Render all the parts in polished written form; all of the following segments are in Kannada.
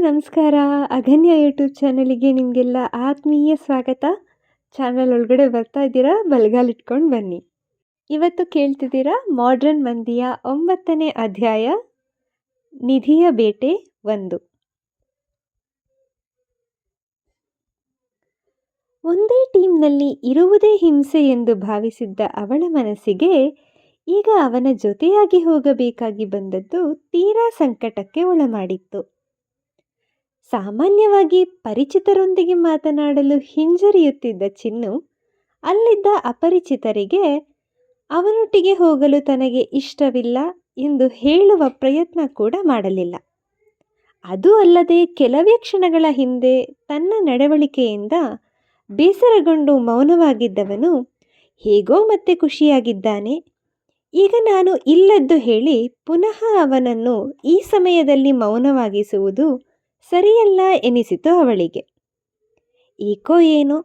ನಮಸ್ಕಾರ. ಅಗನ್ಯ ಯೂಟ್ಯೂಬ್ ಚಾನಲಿಗೆ ನಿಮಗೆಲ್ಲ ಆತ್ಮೀಯ ಸ್ವಾಗತ. ಚಾನಲ್ ಒಳಗಡೆ ಬರ್ತಾ ಇದ್ದೀರಾ, ಬಲಗಾಲಿಟ್ಕೊಂಡು ಬನ್ನಿ. ಇವತ್ತು ಕೇಳ್ತಿದ್ದೀರಾ ಮಾಡ್ರನ್ ಮಂದಿಯ 9ನೇ ಅಧ್ಯಾಯ, ನಿಧಿಯ ಬೇಟೆ 1. ಒಂದೇ ಟೀಮ್ನಲ್ಲಿ ಇರುವುದೇ ಹಿಂಸೆ ಎಂದು ಭಾವಿಸಿದ್ದ ಅವಳ ಮನಸ್ಸಿಗೆ ಈಗ ಅವನ ಜೊತೆಯಾಗಿ ಹೋಗಬೇಕಾಗಿ ಬಂದದ್ದು ತೀರಾ ಸಂಕಟಕ್ಕೆ ಒಳಮಾಡಿತ್ತು. ಸಾಮಾನ್ಯವಾಗಿ ಪರಿಚಿತರೊಂದಿಗೆ ಮಾತನಾಡಲು ಹಿಂಜರಿಯುತ್ತಿದ್ದ ಚಿನ್ನು ಅಲ್ಲಿದ್ದ ಅಪರಿಚಿತರಿಗೆ ಅವನೊಟ್ಟಿಗೆ ಹೋಗಲು ತನಗೆ ಇಷ್ಟವಿಲ್ಲ ಎಂದು ಹೇಳುವ ಪ್ರಯತ್ನ ಕೂಡ ಮಾಡಲಿಲ್ಲ. ಅದೂ ಅಲ್ಲದೆ ಕೆಲವೇ ಕ್ಷಣಗಳ ಹಿಂದೆ ತನ್ನ ನಡವಳಿಕೆಯಿಂದ ಬೇಸರಗೊಂಡು ಮೌನವಾಗಿದ್ದವನು ಹೇಗೋ ಮತ್ತೆ ಖುಷಿಯಾಗಿದ್ದಾನೆ. ಈಗ ನಾನು ಇಲ್ಲದ್ದು ಹೇಳಿ ಪುನಃ ಅವನನ್ನು ಈ ಸಮಯದಲ್ಲಿ ಮೌನವಾಗಿಸುವುದು ಸರಿಯಲ್ಲ ಎನಿಸಿತು ಅವಳಿಗೆ. ಏಕೋ ಏನೋ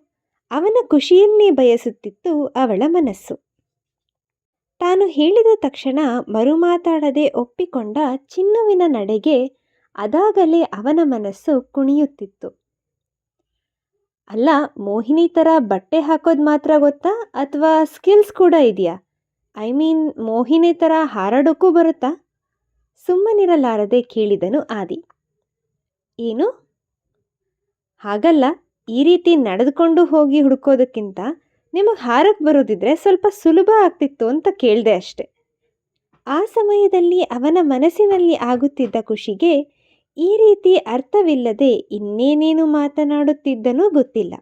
ಅವನ ಖುಷಿಯನ್ನೇ ಬಯಸುತ್ತಿತ್ತು ಅವಳ ಮನಸ್ಸು. ತಾನು ಹೇಳಿದ ತಕ್ಷಣ ಮರುಮಾತಾಡದೆ ಒಪ್ಪಿಕೊಂಡ ಚಿನ್ನುವಿನ ನಡೆಗೆ ಅದಾಗಲೇ ಅವನ ಮನಸ್ಸು ಕುಣಿಯುತ್ತಿತ್ತು. ಅಲ್ಲ, ಮೋಹಿನಿ ಥರ ಬಟ್ಟೆ ಹಾಕೋದು ಮಾತ್ರ ಗೊತ್ತಾ ಅಥವಾ ಸ್ಕಿಲ್ಸ್ ಕೂಡ ಇದೆಯಾ? ಮೋಹಿನಿ ಥರ ಹಾರಾಡೋಕ್ಕೂ ಬರುತ್ತಾ? ಸುಮ್ಮನಿರಲಾರದೆ ಕೇಳಿದನು ಆದಿ. ಏನು? ಹಾಗಲ್ಲ, ಈ ರೀತಿ ನಡೆದುಕೊಂಡು ಹೋಗಿ ಹುಡುಕೋದಕ್ಕಿಂತ ನಿಮಗೆ ಹಾರಕ್ಕೆ ಬರೋದಿದ್ರೆ ಸ್ವಲ್ಪ ಸುಲಭ ಆಗ್ತಿತ್ತು ಅಂತ ಕೇಳಿದೆ ಅಷ್ಟೆ. ಆ ಸಮಯದಲ್ಲಿ ಅವನ ಮನಸ್ಸಿನಲ್ಲಿ ಆಗುತ್ತಿದ್ದ ಖುಷಿಗೆ ಈ ರೀತಿ ಅರ್ಥವಿಲ್ಲದೆ ಇನ್ನೇನೇನು ಮಾತನಾಡುತ್ತಿದ್ದನೋ ಗೊತ್ತಿಲ್ಲ.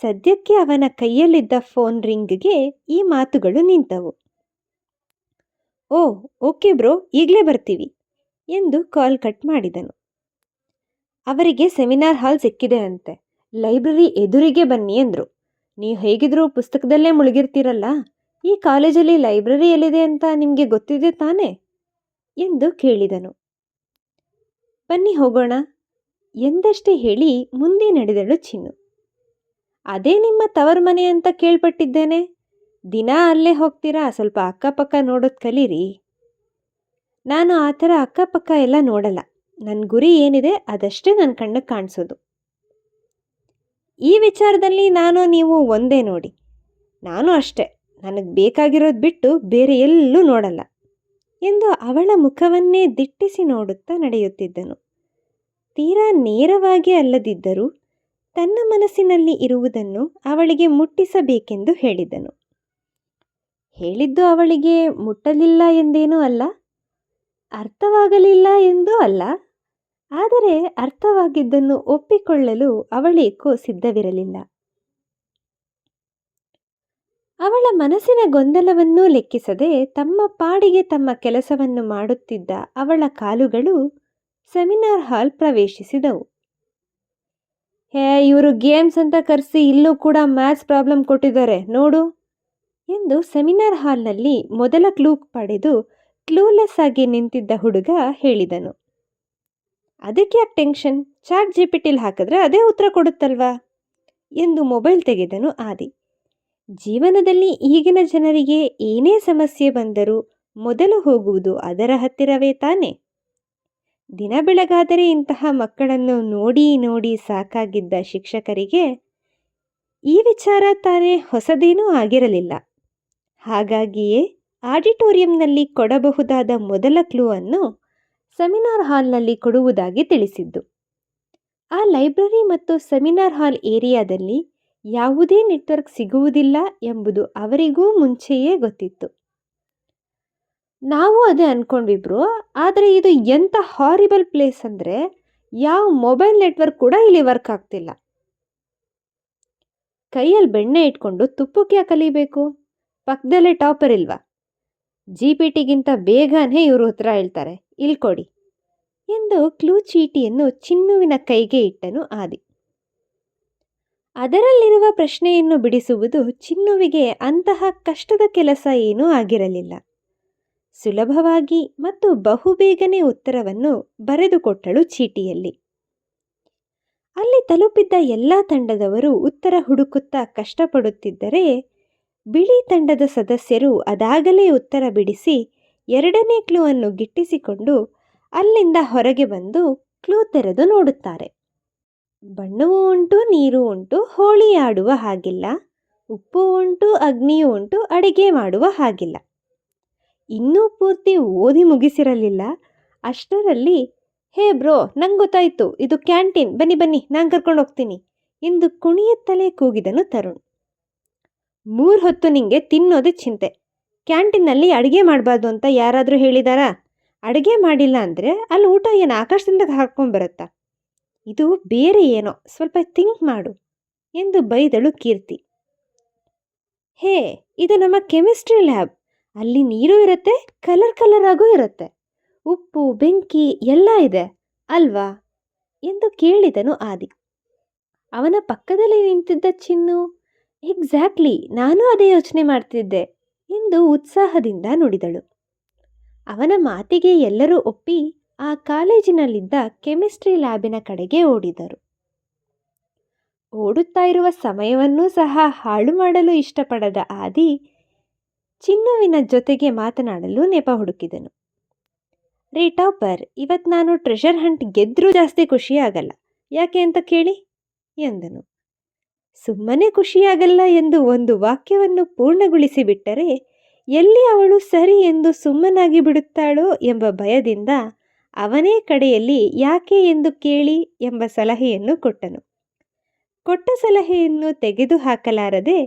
ಸದ್ಯಕ್ಕೆ ಅವನ ಕೈಯಲ್ಲಿದ್ದ ಫೋನ್ ರಿಂಗ್ಗೆ ಈ ಮಾತುಗಳು ನಿಂತವು. ಓಕೆ ಬ್ರೋ, ಈಗಲೇ ಬರ್ತೀವಿ ಎಂದು ಕಾಲ್ ಕಟ್ ಮಾಡಿದನು. ಅವರಿಗೆ ಸೆಮಿನಾರ್ ಹಾಲ್ ಸಿಕ್ಕಿದೆ ಅಂತೆ, ಲೈಬ್ರರಿ ಎದುರಿಗೆ ಬನ್ನಿ ಎಂದರು. ನೀವು ಹೇಗಿದ್ರೂ ಪುಸ್ತಕದಲ್ಲೇ ಮುಳುಗಿರ್ತೀರಲ್ಲ, ಈ ಕಾಲೇಜಲ್ಲಿ ಲೈಬ್ರರಿ ಎಲ್ಲಿದೆ ಅಂತ ನಿಮಗೆ ಗೊತ್ತಿದೆ ತಾನೇ ಎಂದು ಕೇಳಿದನು. ಬನ್ನಿ ಹೋಗೋಣ ಎಂದಷ್ಟೇ ಹೇಳಿ ಮುಂದೆ ನಡೆದಳು ಚಿನ್ನು. ಅದೇ ನಿಮ್ಮ ತವರ ಮನೆ ಅಂತ ಕೇಳ್ಪಟ್ಟಿದ್ದೇನೆ, ದಿನ ಅಲ್ಲೇ ಹೋಗ್ತೀರಾ? ಸ್ವಲ್ಪ ಅಕ್ಕಪಕ್ಕ ನೋಡೋದು ಕಲೀರಿ. ನಾನು ಆ ಥರ ಅಕ್ಕಪಕ್ಕ ಎಲ್ಲ ನೋಡಲ್ಲ. ನನ್ನ ಗುರಿ ಏನಿದೆ ಅದಷ್ಟೇ ನನ್ನ ಕಣ್ಣಿಗೆ ಕಾಣಿಸೋದು. ಈ ವಿಚಾರದಲ್ಲಿ ನೀವು ಒಂದೇ ನೋಡಿ. ನಾನು ಅಷ್ಟೇ, ನನಗೆ ಬೇಕಾಗಿರೋದು ಬಿಟ್ಟು ಬೇರೆ ಎಲ್ಲೂ ನೋಡಲ್ಲ ಎಂದು ಅವಳ ಮುಖವನ್ನೇ ದಿಟ್ಟಿಸಿ ನೋಡುತ್ತಾ ನಡೆಯುತ್ತಿದ್ದನು. ತೀರಾ ನೇರವಾಗಿ ಅಲ್ಲದಿದ್ದರೂ ತನ್ನ ಮನಸ್ಸಿನಲ್ಲಿ ಇರುವುದನ್ನು ಅವಳಿಗೆ ಮುಟ್ಟಿಸಬೇಕೆಂದು ಹೇಳಿದನು. ಹೇಳಿದ್ದು ಅವಳಿಗೆ ಮುಟ್ಟಲಿಲ್ಲ ಎಂದೇನೂ ಅಲ್ಲ, ಅರ್ಥವಾಗಲಿಲ್ಲ ಎಂದೂ ಅಲ್ಲ. ಆದರೆ ಅರ್ಥವಾಗಿದ್ದನ್ನು ಒಪ್ಪಿಕೊಳ್ಳಲು ಅವಳೇಕೋ ಸಿದ್ಧವಿರಲಿಲ್ಲ. ಅವಳ ಮನಸ್ಸಿನ ಗೊಂದಲವನ್ನೂ ಲೆಕ್ಕಿಸದೆ ತಮ್ಮ ಪಾಡಿಗೆ ತಮ್ಮ ಕೆಲಸವನ್ನು ಮಾಡುತ್ತಿದ್ದ ಅವಳ ಕಾಲುಗಳು ಸೆಮಿನಾರ್ ಹಾಲ್ ಪ್ರವೇಶಿಸಿದವು. ಇವರು ಗೇಮ್ಸ್ ಅಂತ ಕರೆಸಿ ಇಲ್ಲೂ ಕೂಡ ಮ್ಯಾಥ್ಸ್ ಪ್ರಾಬ್ಲಮ್ ಕೊಟ್ಟಿದ್ದಾರೆ ನೋಡು ಎಂದು ಸೆಮಿನಾರ್ ಹಾಲ್ನಲ್ಲಿ ಮೊದಲ ಕ್ಲೂ ಪಡೆದು ಕ್ಲೂಲೆಸ್ ಆಗಿ ನಿಂತಿದ್ದ ಹುಡುಗ ಹೇಳಿದನು. ಅದಕ್ಕೆ ಯಾಕೆ ಟೆನ್ಷನ್, ChatGPT ಹಾಕಿದ್ರೆ ಅದೇ ಉತ್ತರ ಕೊಡುತ್ತಲ್ವಾ ಎಂದು ಮೊಬೈಲ್ ತೆಗೆದನು ಆದಿ. ಜೀವನದಲ್ಲಿ ಈಗಿನ ಜನರಿಗೆ ಏನೇ ಸಮಸ್ಯೆ ಬಂದರೂ ಮೊದಲು ಹೋಗುವುದು ಅದರ ಹತ್ತಿರವೇ ತಾನೆ. ದಿನ ಬೆಳಗಾದರೆ ಇಂತಹ ಮಕ್ಕಳನ್ನು ನೋಡಿ ನೋಡಿ ಸಾಕಾಗಿದ್ದ ಶಿಕ್ಷಕರಿಗೆ ಈ ವಿಚಾರ ತಾನೇ ಹೊಸದೇನೂ ಆಗಿರಲಿಲ್ಲ. ಹಾಗಾಗಿಯೇ ಆಡಿಟೋರಿಯಂನಲ್ಲಿ ಕೊಡಬಹುದಾದ ಮೊದಲ ಕ್ಲೂ ಅನ್ನು ಸೆಮಿನಾರ್ ಹಾಲ್ನಲ್ಲಿ ಕೊಡುವುದಾಗಿ ತಿಳಿಸಿದ್ದು. ಆ ಲೈಬ್ರರಿ ಮತ್ತು ಸೆಮಿನಾರ್ ಹಾಲ್ ಏರಿಯಾದಲ್ಲಿ ಯಾವುದೇ ನೆಟ್ವರ್ಕ್ ಸಿಗುವುದಿಲ್ಲ ಎಂಬುದು ಅವರಿಗೂ ಮುಂಚೆಯೇ ಗೊತ್ತಿತ್ತು. ನಾವು ಅದೇ ಅಂದ್ಕೊಂಡ್ವಿಬ್ರು, ಆದರೆ ಇದು ಎಂಥ ಹಾರಿಬಲ್ ಪ್ಲೇಸ್ ಅಂದರೆ ಯಾವ ಮೊಬೈಲ್ ನೆಟ್ವರ್ಕ್ ಕೂಡ ಇಲ್ಲಿ ವರ್ಕ್ ಆಗ್ತಿಲ್ಲ. ಕೈಯಲ್ಲಿ ಬೆಣ್ಣೆ ಇಟ್ಕೊಂಡು ತುಪ್ಪಕ್ಕೆ ಯಾಕೆ ಕಲಿಬೇಕು? ಪಕ್ಕದಲ್ಲೇ ಟಾಪರ್ ಇಲ್ವಾ? GPT-ಗಿಂತ ಬೇಗನೆ ಇವರು ಉತ್ತರ ಹೇಳ್ತಾರೆ, ಇಲ್ಲಿ ಕೊಡಿ ಎಂದು ಕ್ಲೂ ಚೀಟಿಯನ್ನು ಚಿನ್ನುವಿನ ಕೈಗೆ ಇಟ್ಟನು ಆದಿ. ಅದರಲ್ಲಿರುವ ಪ್ರಶ್ನೆಯನ್ನು ಬಿಡಿಸುವುದು ಚಿನ್ನುವಿಗೆ ಅಂತಹ ಕಷ್ಟದ ಕೆಲಸ ಏನೂ ಆಗಿರಲಿಲ್ಲ. ಸುಲಭವಾಗಿ ಮತ್ತು ಬಹುಬೇಗನೆ ಉತ್ತರವನ್ನು ಬರೆದುಕೊಟ್ಟಳು ಚೀಟಿಯಲ್ಲಿ. ಅಲ್ಲಿ ತಲುಪಿದ್ದ ಎಲ್ಲ ತಂಡದವರು ಉತ್ತರ ಹುಡುಕುತ್ತಾ ಕಷ್ಟಪಡುತ್ತಿದ್ದರೆ ಬಿಳಿ ತಂಡದ ಸದಸ್ಯರು ಅದಾಗಲೇ ಉತ್ತರ ಬಿಡಿಸಿ 2ನೇ ಕ್ಲೂ ಅನ್ನು ಗಿಟ್ಟಿಸಿಕೊಂಡು ಅಲ್ಲಿಂದ ಹೊರಗೆ ಬಂದು ಕ್ಲೂ ತೆರೆದು ನೋಡುತ್ತಾರೆ. ಬಣ್ಣವೂ ಉಂಟು, ನೀರು ಉಂಟು, ಹೋಳಿ ಆಡುವ ಹಾಗಿಲ್ಲ, ಉಪ್ಪು ಉಂಟು, ಅಗ್ನಿಯೂ ಉಂಟು, ಅಡಿಗೆ ಮಾಡುವ ಹಾಗಿಲ್ಲ. ಇನ್ನೂ ಪೂರ್ತಿ ಓದಿ ಮುಗಿಸಿರಲಿಲ್ಲ ಅಷ್ಟರಲ್ಲಿ, ಹೇ ಬ್ರೋ, ನಂಗೆ ಗೊತ್ತಾಯ್ತು, ಇದು ಕ್ಯಾಂಟೀನ್, ಬನ್ನಿ ಬನ್ನಿ, ನಾನು ಕರ್ಕೊಂಡು ಹೋಗ್ತೀನಿ ಎಂದು ಕುಣಿಯುತ್ತಲೇ ಕೂಗಿದನು ತರುಣ್. 3 ಹೊತ್ತು ನಿಂಗೆ ತಿನ್ನೋದೇ ಚಿಂತೆ. ಕ್ಯಾಂಟೀನಲ್ಲಿ ಅಡುಗೆ ಮಾಡಬಾರ್ದು ಅಂತ ಯಾರಾದರೂ ಹೇಳಿದಾರಾ? ಅಡುಗೆ ಮಾಡಿಲ್ಲ ಅಂದರೆ ಅಲ್ಲಿ ಊಟ ಏನು ಆಕಾಶದಿಂದ ಹಾಕ್ಕೊಂಡ್ಬರುತ್ತಾ? ಇದು ಬೇರೆ ಏನೋ, ಸ್ವಲ್ಪ ಥಿಂಕ್ ಮಾಡು ಎಂದು ಬೈದಳು ಕೀರ್ತಿ. ಹೇ, ಇದು ನಮ್ಮ ಕೆಮಿಸ್ಟ್ರಿ ಲ್ಯಾಬ್. ಅಲ್ಲಿ ನೀರು ಇರುತ್ತೆ, ಕಲರ್ ಆಗೂ ಇರುತ್ತೆ, ಉಪ್ಪು ಬೆಂಕಿ ಎಲ್ಲ ಇದೆ ಅಲ್ವಾ ಎಂದು ಕೇಳಿದನು ಆದಿ. ಅವನ ಪಕ್ಕದಲ್ಲಿ ನಿಂತಿದ್ದ ಚಿನ್ನು, ಎಕ್ಸಾಕ್ಟ್ಲಿ, ನಾನು ಅದೇ ಯೋಚನೆ ಮಾಡ್ತಿದ್ದೆ ಎಂದು ಉತ್ಸಾಹದಿಂದ ನುಡಿದಳು. ಅವನ ಮಾತಿಗೆ ಎಲ್ಲರೂ ಒಪ್ಪಿ ಆ ಕಾಲೇಜಿನಲ್ಲಿದ್ದ ಕೆಮಿಸ್ಟ್ರಿ ಲ್ಯಾಬಿನ ಕಡೆಗೆ ಓಡಿದರು. ಓಡುತ್ತಾ ಇರುವ ಸಮಯವನ್ನೂ ಸಹ ಹಾಳು ಮಾಡಲು ಇಷ್ಟಪಡದ ಆದಿ ಚಿನ್ನುವಿನ ಜೊತೆಗೆ ಮಾತನಾಡಲು ನೆಪ ಹುಡುಕಿದನು. ರೇ ಟಾಪರ್, ಇವತ್ತು ನಾನು ಟ್ರೆಷರ್ ಹಂಟ್ ಗೆದ್ರೂ ಜಾಸ್ತಿ ಖುಷಿಯಾಗಲ್ಲ, ಯಾಕೆ ಅಂತ ಕೇಳಿ ಎಂದನು. ಸುಮ್ಮನೆ ಖುಷಿಯಾಗಲ್ಲ ಎಂದು ಒಂದು ವಾಕ್ಯವನ್ನು ಪೂರ್ಣಗೊಳಿಸಿ ಬಿಟ್ಟರೆ ಎಲ್ಲಿ ಅವಳು ಸರಿ ಎಂದು ಸುಮ್ಮನಾಗಿ ಬಿಡುತ್ತಾಳೋ ಎಂಬ ಭಯದಿಂದ ಅವನೇ ಕಡೆಯಲ್ಲಿ ಯಾಕೆ ಎಂದು ಕೇಳಿ ಎಂಬ ಸಲಹೆಯನ್ನು ಕೊಟ್ಟನು. ಕೊಟ್ಟ ಸಲಹೆಯನ್ನು ತೆಗೆದು ಹಾಕಲಾರದೆ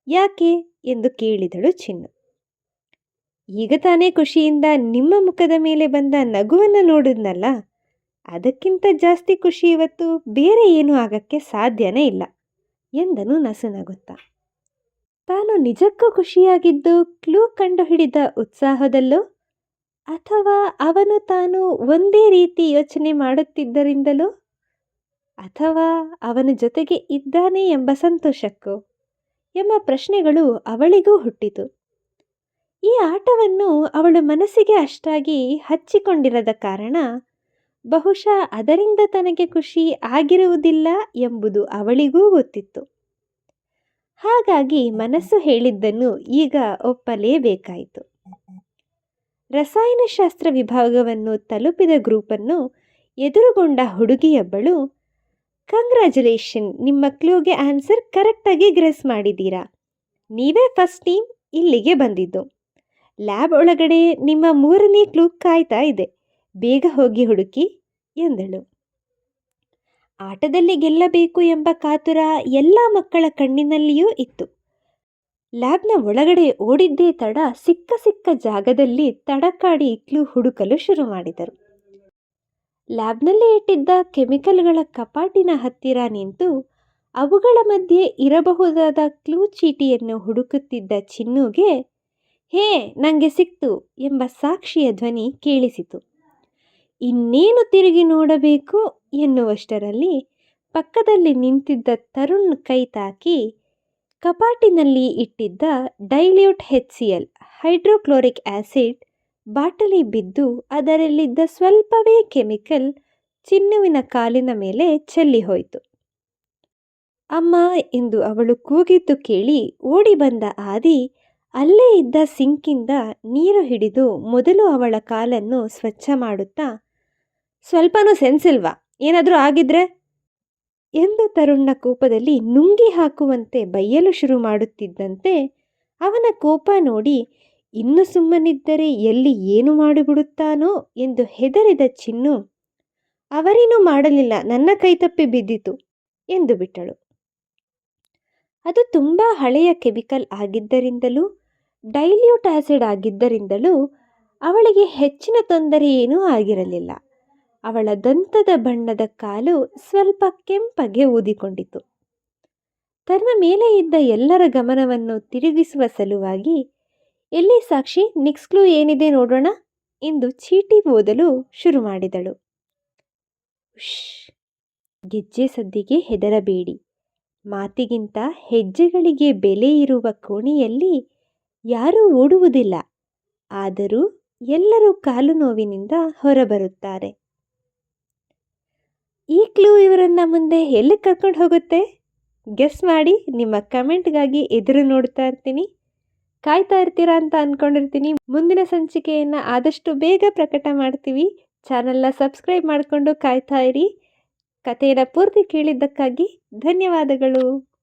ಯಾಕೆ ಎಂದು ಕೇಳಿದಳು ಚಿನ್ನು. ಈಗ ತಾನೇ ಖುಷಿಯಿಂದ ನಿಮ್ಮ ಮುಖದ ಮೇಲೆ ಬಂದ ನಗುವನ್ನು ನೋಡಿದ್ನಲ್ಲ, ಅದಕ್ಕಿಂತ ಜಾಸ್ತಿ ಖುಷಿ ಇವತ್ತು ಬೇರೆ ಏನೂ ಆಗಕ್ಕೆ ಸಾಧ್ಯನೇ ಇಲ್ಲ ಎಂದನು ನಸುನಗುತ್ತಾ. ತಾನು ನಿಜಕ್ಕೂ ಖುಷಿಯಾಗಿದ್ದು ಕ್ಲೂ ಕಂಡುಹಿಡಿದ ಉತ್ಸಾಹದಲ್ಲೋ ಅಥವಾ ಅವನು ತಾನು ಒಂದೇ ರೀತಿ ಯೋಚನೆ ಮಾಡುತ್ತಿದ್ದರಿಂದಲೋ ಅಥವಾ ಅವನ ಜೊತೆಗೆ ಇದ್ದಾನೆ ಎಂಬ ಸಂತೋಷಕ್ಕೋ ಎಂಬ ಪ್ರಶ್ನೆಗಳು ಅವಳಿಗೂ ಹುಟ್ಟಿತು. ಈ ಆಟವನ್ನು ಅವಳು ಮನಸ್ಸಿಗೆ ಅಷ್ಟಾಗಿ ಹಚ್ಚಿಕೊಂಡಿರದ ಕಾರಣ ಬಹುಶಃ ಅದರಿಂದ ತನಗೆ ಖುಷಿ ಆಗಿರುವುದಿಲ್ಲ ಎಂಬುದು ಅವಳಿಗೂ ಗೊತ್ತಿತ್ತು. ಹಾಗಾಗಿ ಮನಸ್ಸು ಹೇಳಿದ್ದನ್ನು ಈಗ ಒಪ್ಪಲೇಬೇಕಾಯಿತು. ರಸಾಯನಶಾಸ್ತ್ರ ವಿಭಾಗವನ್ನು ತಲುಪಿದ ಗ್ರೂಪನ್ನು ಎದುರುಗೊಂಡ ಹುಡುಗಿಯೊಬ್ಬಳು, ಕಂಗ್ರ್ಯಾಚುಲೇಷನ್, ನಿಮ್ಮ ಕ್ಲೂಗೆ ಆನ್ಸರ್ ಕರೆಕ್ಟಾಗಿ ಗೆಸ್ ಮಾಡಿದ್ದೀರಾ. ನೀವೇ ಫಸ್ಟ್ ಟೀಮ್ ಇಲ್ಲಿಗೆ ಬಂದಿದ್ದು. ಲ್ಯಾಬ್ ಒಳಗಡೆ ನಿಮ್ಮ 3ನೇ ಕ್ಲೂ ಕಾಯ್ತಾ ಇದೆ, ಬೇಗ ಹೋಗಿ ಹುಡುಕಿ ಎಂದಳು. ಆಟದಲ್ಲಿ ಗೆಲ್ಲಬೇಕು ಎಂಬ ಕಾತುರ ಎಲ್ಲ ಮಕ್ಕಳ ಕಣ್ಣಿನಲ್ಲಿಯೂ ಇತ್ತು. ಲ್ಯಾಬ್ನ ಒಳಗಡೆ ಓಡಿದ್ದೇ ತಡ ಸಿಕ್ಕ ಜಾಗದಲ್ಲಿ ತಡಕಾಡಿ ಕ್ಲೂ ಹುಡುಕಲು ಶುರು ಮಾಡಿದರು. ಲ್ಯಾಬ್ನಲ್ಲಿ ಇಟ್ಟಿದ್ದ ಕೆಮಿಕಲ್ಗಳ ಕಪಾಟಿನ ಹತ್ತಿರ ನಿಂತು ಅವುಗಳ ಮಧ್ಯೆ ಇರಬಹುದಾದ ಕ್ಲೂ ಚೀಟಿಯನ್ನು ಹುಡುಕುತ್ತಿದ್ದ ಚಿನ್ನುಗೆ, ಹೇ, ನನಗೆ ಸಿಕ್ತು ಎಂಬ ಸಾಕ್ಷಿಯ ಧ್ವನಿ ಕೇಳಿಸಿತು. ಇನ್ನೇನು ತಿರುಗಿ ನೋಡಬೇಕು ಎನ್ನುವಷ್ಟರಲ್ಲಿ ಪಕ್ಕದಲ್ಲಿ ನಿಂತಿದ್ದ ತರುಣ್ ಕೈ ತಾಕಿ ಕಪಾಟಿನಲ್ಲಿ ಇಟ್ಟಿದ್ದ ಡೈಲ್ಯೂಟ್ HCl ಹೈಡ್ರೋಕ್ಲೋರಿಕ್ ಆಸಿಡ್ ಬಾಟಲಿ ಬಿದ್ದು ಅದರಲ್ಲಿದ್ದ ಸ್ವಲ್ಪವೇ ಕೆಮಿಕಲ್ ಚಿನ್ನುವಿನ ಕಾಲಿನ ಮೇಲೆ ಚೆಲ್ಲಿ ಹೋಯಿತು. ಅಮ್ಮ ಎಂದು ಅವಳು ಕೂಗಿದ್ದು ಕೇಳಿ ಓಡಿ ಬಂದ ಆದಿ ಅಲ್ಲೇ ಇದ್ದ ಸಿಂಕಿಂದ ನೀರು ಹಿಡಿದು ಮೊದಲು ಅವಳ ಕಾಲನ್ನು ಸ್ವಚ್ಛ ಮಾಡುತ್ತಾ, ಸ್ವಲ್ಪನೂ ಸೆನ್ಸ್ ಇಲ್ವಾ, ಏನಾದರೂ ಆಗಿದ್ರೆ ಎಂದು ತರುಣ್ನ ಕೋಪದಲ್ಲಿ ನುಂಗಿ ಹಾಕುವಂತೆ ಬೈಯಲು ಶುರು ಮಾಡುತ್ತಿದ್ದಂತೆ ಅವನ ಕೋಪ ನೋಡಿ ಇನ್ನು ಸುಮ್ಮನಿದ್ದರೆ ಎಲ್ಲಿ ಏನು ಮಾಡಿಬಿಡುತ್ತಾನೋ ಎಂದು ಹೆದರಿದ ಚಿನ್ನು, ಅವರೇನೂ ಮಾಡಲಿಲ್ಲ, ನನ್ನ ಕೈತಪ್ಪಿ ಬಿದ್ದಿತು ಎಂದು ಬಿಟ್ಟಳು. ಅದು ತುಂಬ ಹಳೆಯ ಕೆಮಿಕಲ್ ಆಗಿದ್ದರಿಂದಲೂ ಡೈಲ್ಯೂಟ್ ಆಸಿಡ್ ಆಗಿದ್ದರಿಂದಲೂ ಅವಳಿಗೆ ಹೆಚ್ಚಿನ ತೊಂದರೆ ಏನೂ ಆಗಿರಲಿಲ್ಲ. ಅವಳ ದಂತದ ಬಣ್ಣದ ಕಾಲು ಸ್ವಲ್ಪ ಕೆಂಪಗೆ ಊದಿಕೊಂಡಿತು. ತನ್ನ ಮೇಲೆ ಇದ್ದ ಎಲ್ಲರ ಗಮನವನ್ನು ತಿರುಗಿಸುವ ಸಲುವಾಗಿ, ಎಲ್ಲಿ ಸಾಕ್ಷಿ, ನೆಕ್ಸ್ಟ್ ಕ್ಲೂ ಏನಿದೆ ನೋಡೋಣ ಎಂದು ಚೀಟಿ ಓದಲು ಶುರು ಮಾಡಿದಳು. ಉಶ್, ಗೆಜ್ಜೆ ಸದ್ದಿಗೆ ಹೆದರಬೇಡಿ. ಮಾತಿಗಿಂತ ಹೆಜ್ಜೆಗಳಿಗೆ ಬೆಲೆ ಇರುವ ಕೋಣೆಯಲ್ಲಿ ಯಾರೂ ಓಡುವುದಿಲ್ಲ. ಆದರೂ ಎಲ್ಲರೂ ಕಾಲು ನೋವಿನಿಂದ ಹೊರಬರುತ್ತಾರೆ. ಈ ಕ್ಲೂ ಇವರನ್ನ ಮುಂದೆ ಎಲ್ಲಿ ಕರ್ಕೊಂಡು ಹೋಗುತ್ತೆ? ಗೆಸ್ ಮಾಡಿ. ನಿಮ್ಮ ಕಮೆಂಟ್ಗಾಗಿ ಎದುರು ನೋಡ್ತಾ ಇರ್ತೀನಿ, ಕಾಯ್ತಾ ಇರ್ತೀರಾ ಅಂತ ಅಂದ್ಕೊಂಡಿರ್ತೀನಿ. ಮುಂದಿನ ಸಂಚಿಕೆಯನ್ನು ಆದಷ್ಟು ಬೇಗ ಪ್ರಕಟ ಮಾಡ್ತೀವಿ. ಚಾನಲ್ನ ಸಬ್ಸ್ಕ್ರೈಬ್ ಮಾಡಿಕೊಂಡು ಕಾಯ್ತಾ ಇರಿ. ಕಥೆಯನ್ನು ಪೂರ್ತಿ ಕೇಳಿದ್ದಕ್ಕಾಗಿ ಧನ್ಯವಾದಗಳು.